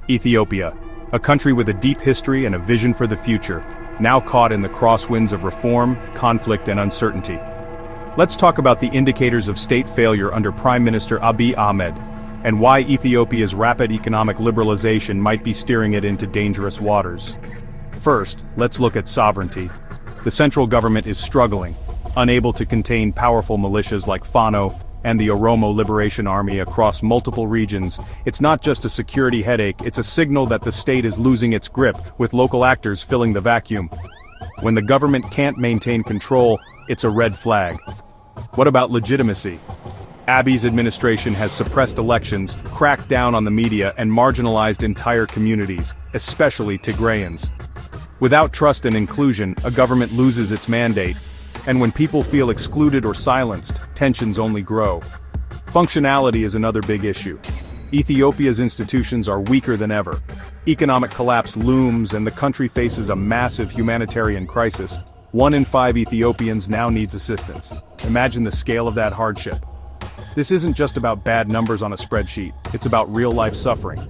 Ethiopia, a country with a deep history and a vision for the future, now caught in the crosswinds of reform, conflict and uncertainty. Let's talk about the indicators of state failure under Prime Minister Abiy Ahmed, and why Ethiopia's rapid economic liberalization might be steering it into dangerous waters. First, let's look at sovereignty. The central government is struggling, unable to contain powerful militias like Fano and the Oromo Liberation Army across multiple regions. It's not just a security headache, it's a signal that the state is losing its grip, with local actors filling the vacuum. When the government can't maintain control, it's a red flag. What about legitimacy? Abiy's administration has suppressed elections, cracked down on the media, and marginalized entire communities, especially Tigrayans. Without trust and inclusion, a government loses its mandate, and when people feel excluded or silenced, tensions only grow. Functionality is another big issue. Ethiopia's institutions are weaker than ever. Economic collapse looms and the country faces a massive humanitarian crisis. 1 in 5 Ethiopians now needs assistance. Imagine the scale of that hardship. This isn't just about bad numbers on a spreadsheet, it's about real-life suffering.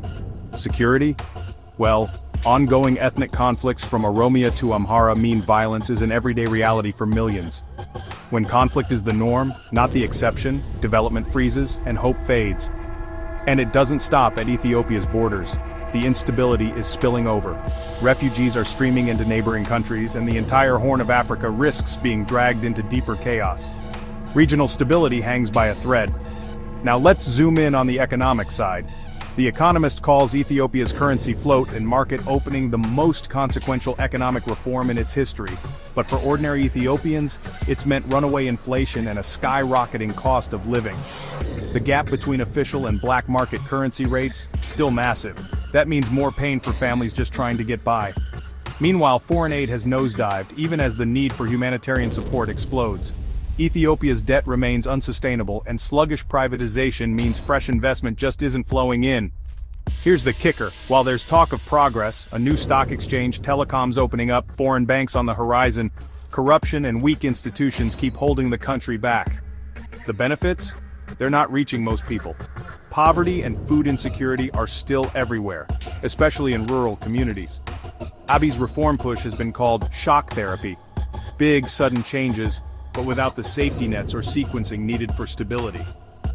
Security? Well, ongoing ethnic conflicts from Oromia to Amhara mean violence is an everyday reality for millions. When conflict is the norm, not the exception, development freezes and hope fades. And it doesn't stop at Ethiopia's borders. The instability is spilling over. Refugees are streaming into neighboring countries, and the entire Horn of Africa risks being dragged into deeper chaos. Regional stability hangs by a thread. Now let's zoom in on the economic side. The Economist calls Ethiopia's currency float and market opening the most consequential economic reform in its history. But for ordinary Ethiopians, it's meant runaway inflation and a skyrocketing cost of living. The gap between official and black market currency rates, still massive. That means more pain for families just trying to get by. Meanwhile, foreign aid has nosedived, even as the need for humanitarian support explodes. Ethiopia's debt remains unsustainable, and sluggish privatization means fresh investment just isn't flowing in. Here's the kicker: while there's talk of progress, a new stock exchange, telecoms opening up, foreign banks on the horizon, corruption and weak institutions keep holding the country back. The benefits? They're not reaching most people. Poverty and food insecurity are still everywhere, especially in rural communities. Abiy's reform push has been called shock therapy. Big, sudden changes, but without the safety nets or sequencing needed for stability.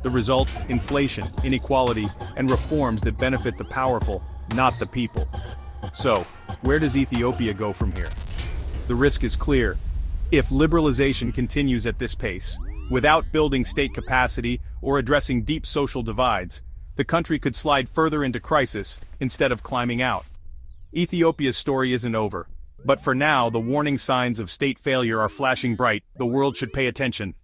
The result? Inflation, inequality, and reforms that benefit the powerful, not the people. So, where does Ethiopia go from here? The risk is clear. If liberalization continues at this pace, without building state capacity or addressing deep social divides, the country could slide further into crisis instead of climbing out. Ethiopia's story isn't over. But for now, the warning signs of state failure are flashing bright. The world should pay attention.